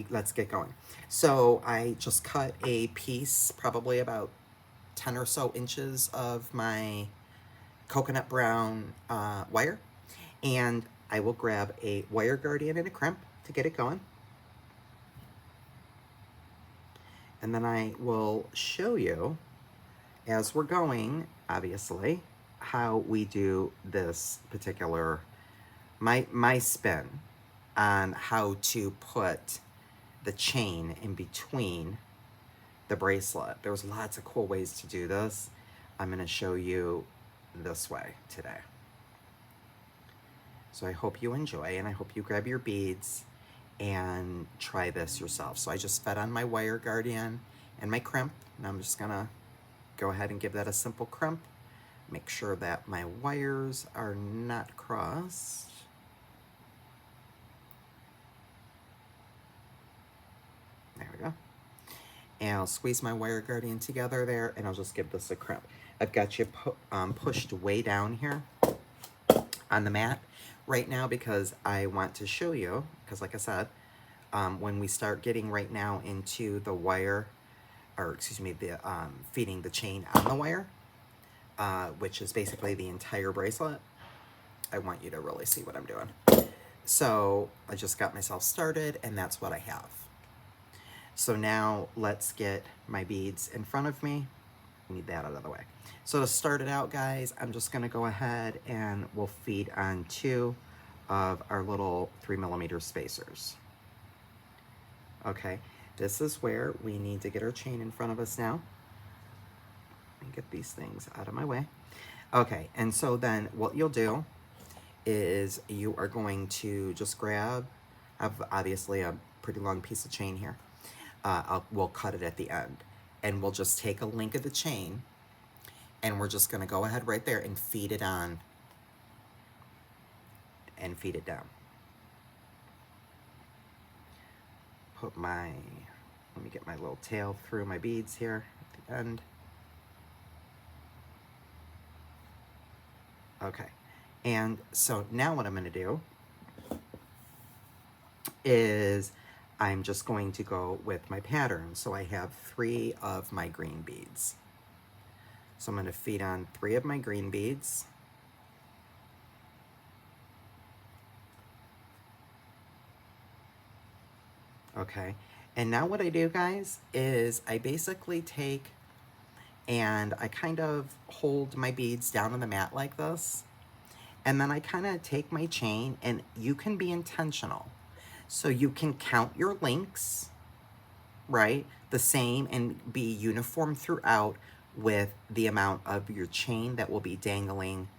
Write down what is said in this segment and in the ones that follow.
let's get going. So I just cut a piece, probably about 10 or so inches of my coconut brown wire, and I will grab a wire guardian and a crimp to get it going. And then I will show you, as we're going, obviously, how we do this particular, my spin on how to put the chain in between the bracelet. There's lots of cool ways to do this. I'm going to show you this way today. So I hope you enjoy, and I hope you grab your beads and try this yourself. So I just fed on my wire guardian and my crimp, and I'm just gonna go ahead and give that a simple crimp. Make sure that my wires are not crossed. There we go. And I'll squeeze my wire guardian together there, and I'll just give this a crimp. I've got you pushed way down here on the mat right now because I want to show you, because like I said, when we start getting right now into the wire, or excuse me, the feeding the chain on the wire, which is basically the entire bracelet, I want you to really see what I'm doing. So I just got myself started, and that's what I have. So now let's get my beads in front of me. I need that out of the way. So to start it out, guys, I'm just gonna go ahead and we'll feed on 2 of our little 3mm spacers. Okay, this is where we need to get our chain in front of us now. Let me get these things out of my way. Okay, and so then what you'll do is you are going to just grab, I have obviously a pretty long piece of chain here. We'll cut it at the end, and we'll just take a link of the chain, and we're just gonna go ahead right there and feed it on and feed it down. Let me get my little tail through my beads here at the end. Okay, and so now what I'm gonna do is I'm just going to go with my pattern. So I have 3 of my green beads. So I'm going to feed on 3 of my green beads. Okay, and now what I do, guys, is I basically take and I kind of hold my beads down on the mat like this, and then I kind of take my chain, and you can be intentional. So you can count your links, right, the same, and be uniform throughout with the amount of your chain that will be dangling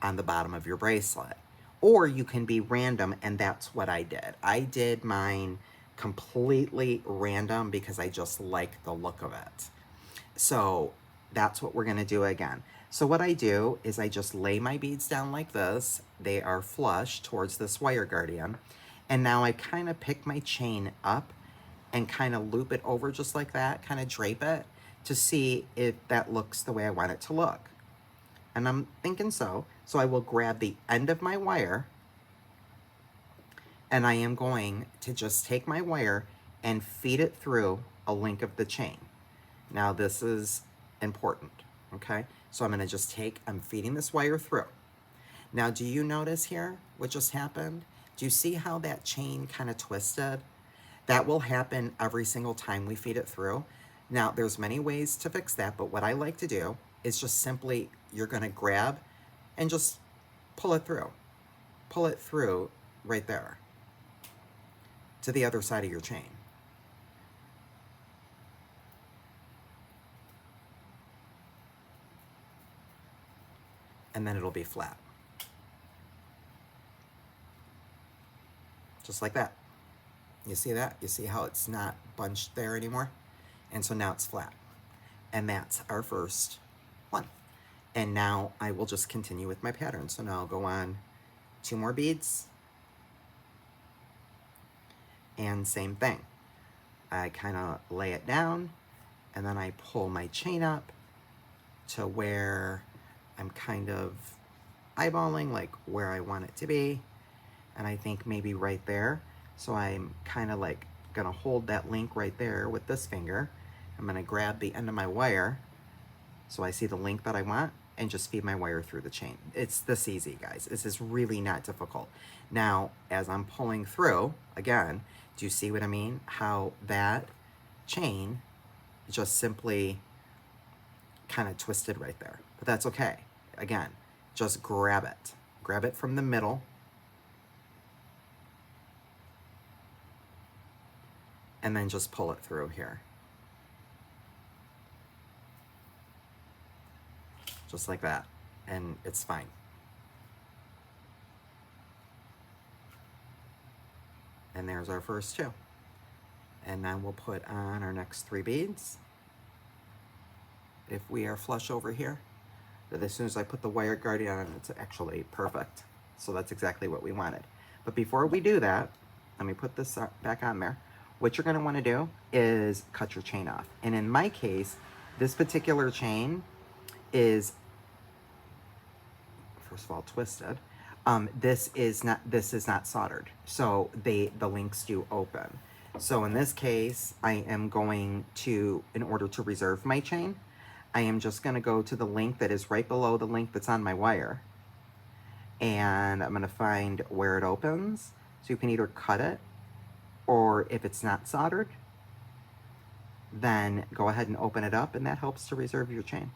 on the bottom of your bracelet. Or you can be random, and that's what I did. I did mine completely random because I just like the look of it. So that's what we're gonna do again. So what I do is I just lay my beads down like this. They are flush towards this wire guardian. And now I kind of pick my chain up and kind of loop it over just like that, kind of drape it to see if that looks the way I want it to look. And I'm thinking so. So I will grab the end of my wire, and I am going to just take my wire and feed it through a link of the chain. Now this is important, okay? So I'm gonna just I'm feeding this wire through. Now, do you notice here what just happened? Do you see how that chain kind of twisted? That will happen every single time we feed it through. Now, there's many ways to fix that, but what I like to do is just simply, you're gonna grab and just pull it through. Pull it through right there to the other side of your chain. And then it'll be flat. Just like that. You see that? You see how it's not bunched there anymore? And so now it's flat. And that's our first one. And now I will just continue with my pattern. So now I'll go on 2 more beads. And same thing. I kind of lay it down, and then I pull my chain up to where I'm kind of eyeballing like where I want it to be. And I think maybe right there. So I'm kind of like gonna hold that link right there with this finger. I'm gonna grab the end of my wire so I see the length that I want and just feed my wire through the chain. It's this easy, guys. This is really not difficult. Now, as I'm pulling through, again, do you see what I mean? How that chain just simply kind of twisted right there. But that's okay. Again, just grab it. Grab it from the middle. And then just pull it through here. Just like that. And it's fine. And there's our first two. And then we'll put on our next 3 beads. If we are flush over here, but as soon as I put the wire guardian on, it's actually perfect. So that's exactly what we wanted. But before we do that, let me put this back on there. What you're gonna wanna do is cut your chain off. And in my case, this particular chain is, first of all, twisted. This is not soldered. So the links do open. So in this case, I am going to, in order to reserve my chain, I am just gonna go to the link that is right below the link that's on my wire. And I'm gonna find where it opens. So you can either cut it, or if it's not soldered, then go ahead and open it up, and that helps to reserve your chain.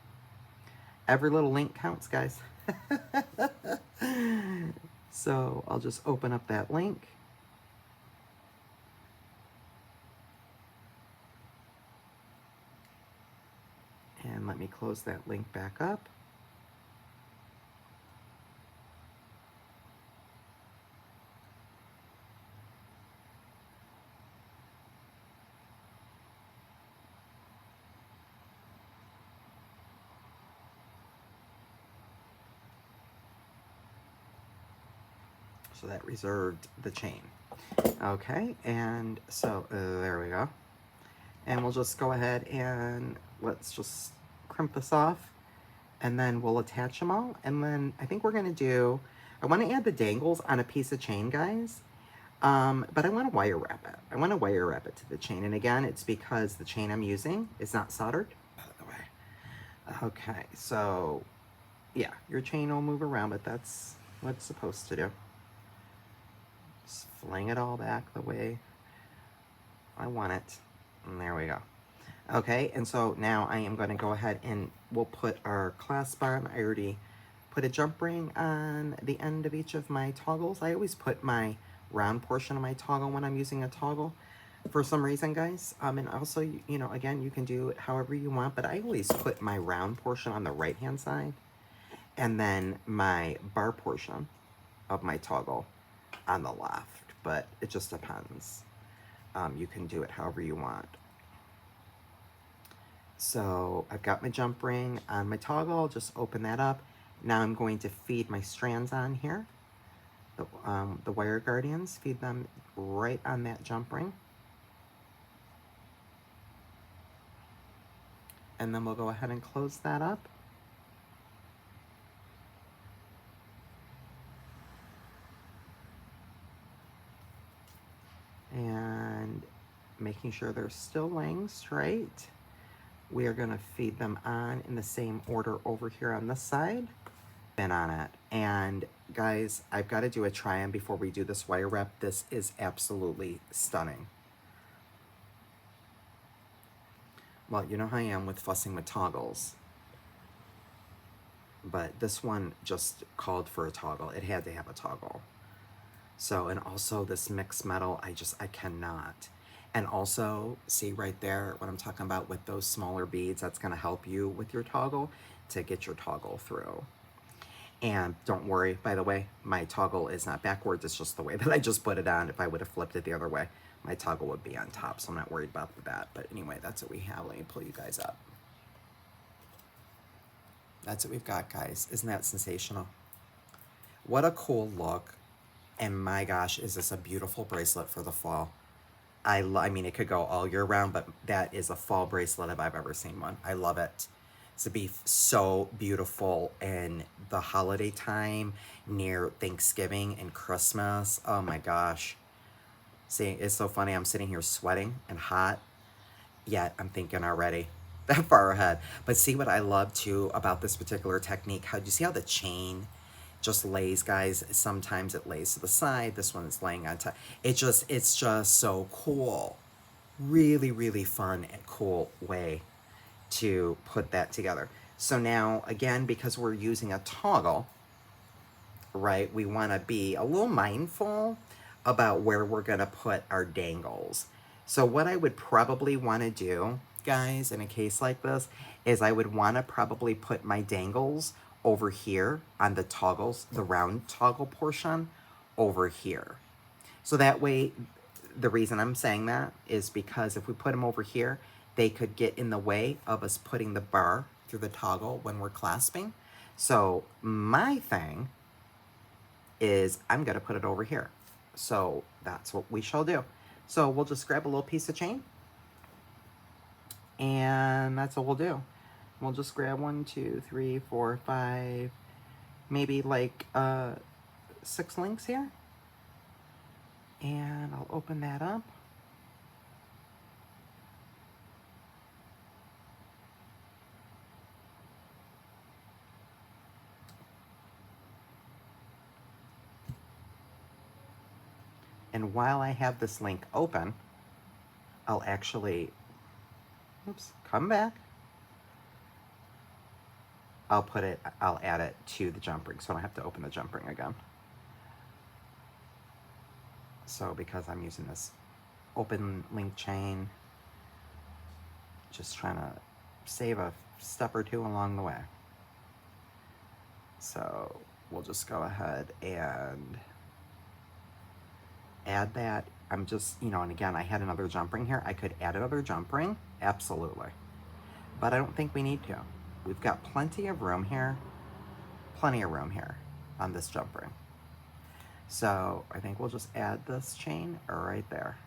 Every little link counts, guys. So I'll just open up that link. And let me close that link back up. So that reserved the chain. Okay, and so there we go. And we'll just go ahead and let's just crimp this off, and then we'll attach them all. And then I think we're gonna do, I wanna add the dangles on a piece of chain, guys. But I wanna wire wrap it. I wanna wire wrap it to the chain. And again, it's because the chain I'm using is not soldered. By the way. Okay, so yeah, your chain will move around, but that's what it's supposed to do. Just fling it all back the way I want it. And there we go. Okay, and so now I am going to go ahead and we'll put our clasp on. I already put a jump ring on the end of each of my toggles. I always put my round portion of my toggle when I'm using a toggle for some reason, guys. And also, you know, again, you can do it however you want, but I always put my round portion on the right-hand side and then my bar portion of my toggle on the left, but it just depends. You can do it however you want. So I've got my jump ring on my toggle. Just open that up. Now I'm going to feed my strands on here. The wire guardians, feed them right on that jump ring. And then we'll go ahead and close that up. And making sure they're still laying straight, we are going to feed them on in the same order over here on this side. Pin on it. And guys, I've got to do a try-on before we do this wire wrap. This is absolutely stunning. Well, you know how I am with fussing with toggles, but this one just called for a toggle. It had to have a toggle. So, and also this mixed metal, I cannot. And also, see right there, what I'm talking about with those smaller beads, that's gonna help you with your toggle to get your toggle through. And don't worry, by the way, my toggle is not backwards, it's just the way that I just put it on. If I would have flipped it the other way, my toggle would be on top, so I'm not worried about that. But anyway, that's what we have. Let me pull you guys up. That's what we've got, guys. Isn't that sensational? What a cool look. And my gosh, is this a beautiful bracelet for the fall. I mean, it could go all year round, but that is a fall bracelet if I've ever seen one. I love it. It's to be so beautiful in the holiday time near Thanksgiving and Christmas. Oh my gosh. See, it's so funny. I'm sitting here sweating and hot, yet I'm thinking already that far ahead. But see what I love too about this particular technique? How do you see how the chain just lays, guys? Sometimes it lays to the side. This one is laying on top. It's just so cool. Really, really fun and cool way to put that together. So now, again, because we're using a toggle, right, we want to be a little mindful about where we're going to put our dangles. So what I would probably want to do, guys, in a case like this, is I would want to probably put my dangles over here on the toggles, the round toggle portion over here. So that way, the reason I'm saying that is because if we put them over here, they could get in the way of us putting the bar through the toggle when we're clasping. So my thing is I'm going to put it over here. So that's what we shall do. So we'll just grab a little piece of chain, and that's what we'll do. We'll just grab 1, 2, 3, 4, 5, maybe like 6 links here. And I'll open that up. And while I have this link open, I'll actually, oops, come back. I'll add it to the jump ring so I don't have to open the jump ring again. So because I'm using this open link chain, just trying to save a step or two along the way. So we'll just go ahead and add that. I'm just, you know, and again, I had another jump ring here. I could add another jump ring, absolutely. But I don't think we need to. We've got plenty of room here on this jump ring. So I think we'll just add this chain right there.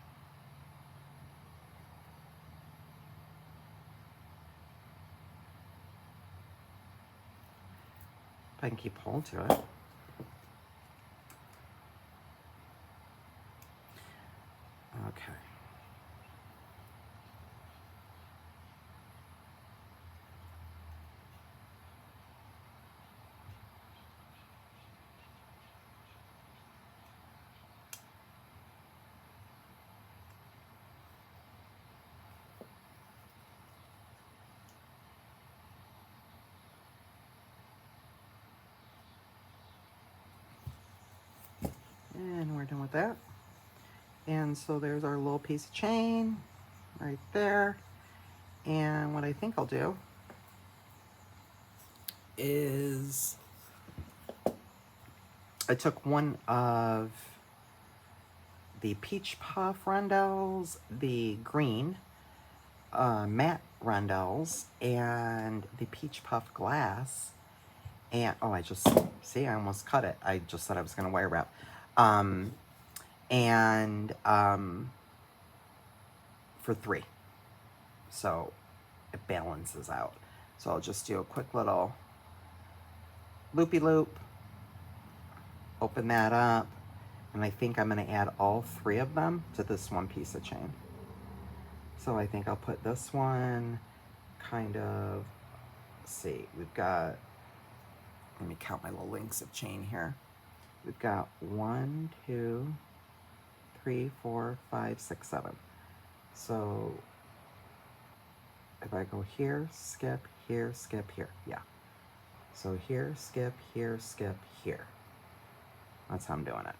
If I can keep hold to it. Okay. And we're done with that. And so there's our little piece of chain right there. And what I think I'll do is I took one of the peach puff rondelles, the green matte rondelles, and the peach puff glass. And oh, I almost cut it. I just said I was going to wire wrap. For 3. So it balances out. So I'll just do a quick little loopy loop, open that up, and I think I'm going to add all 3 of them to this one piece of chain. So I think I'll put this one kind of, let's see, we've got, let me count my little links of chain here. We've got 1, 2, 3, 4, 5, 6, 7. So if I go here, skip, here, yeah. So here, skip, here, here. That's how I'm doing it.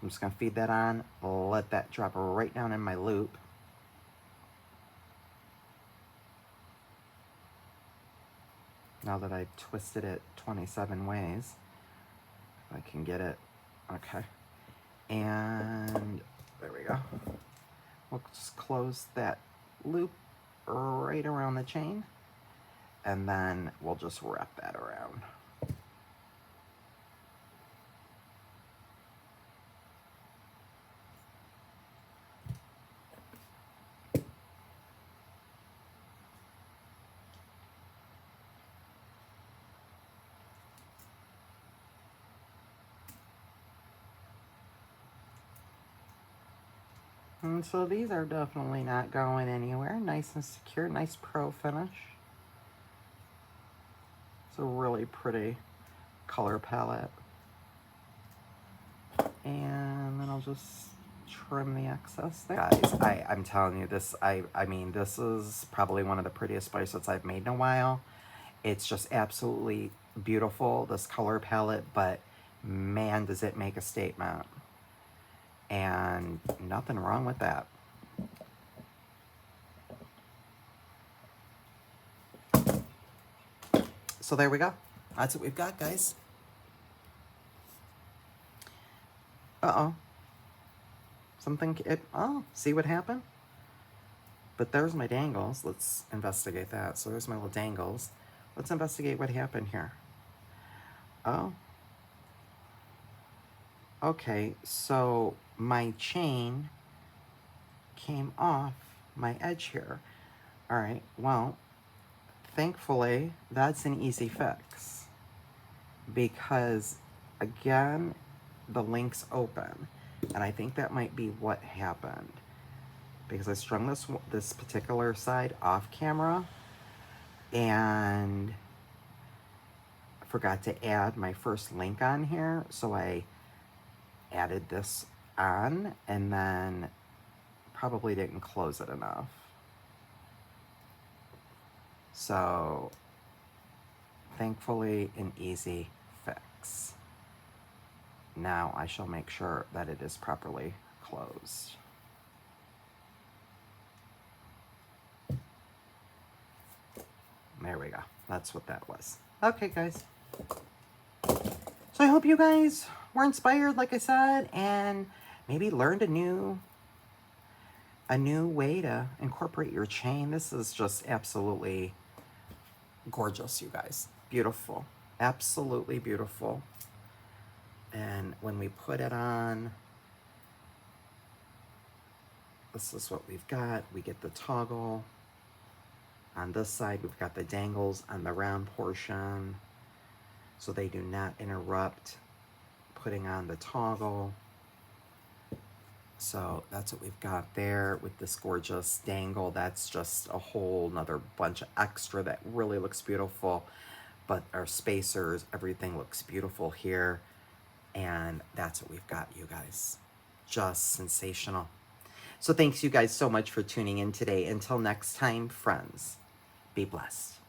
I'm just gonna feed that on, let that drop right down in my loop. Now that I've twisted it 27 ways, I can get it, okay. And there we go. We'll just close that loop right around the chain, and then we'll just wrap that around. And so these are definitely not going anywhere. Nice and secure, nice pro finish. It's a really pretty color palette. And then I'll just trim the excess there. Guys, I'm telling you, this, I mean, this is probably one of the prettiest bracelets I've made in a while. It's just absolutely beautiful, this color palette, but man, does it make a statement. And nothing wrong with that. So there we go. That's what we've got, guys. Uh-oh. Oh, see what happened? But there's my dangles. Let's investigate that. So there's my little dangles. Let's investigate what happened here. Oh. Okay, so my chain came off my edge here. All right, well, thankfully, that's an easy fix. Because, again, the link's open. And I think that might be what happened. Because I strung this particular side off camera and forgot to add my first link on here, so I added this on and then probably didn't close it enough. So thankfully an easy fix. Now I shall make sure that it is properly closed. There we go. That's what that was. Okay, guys. So I hope you guys were inspired, like I said, and maybe learned a new way to incorporate your chain. This is just absolutely gorgeous, you guys. Beautiful. Absolutely beautiful. And when we put it on, this is what we've got. We get the toggle. On this side, we've got the dangles on the round portion, so they do not interrupt putting on the toggle. So that's what we've got there with this gorgeous dangle. That's just a whole nother bunch of extra that really looks beautiful. But our spacers, everything looks beautiful here. And that's what we've got, you guys. Just sensational. So thanks you guys so much for tuning in today. Until next time, friends, be blessed.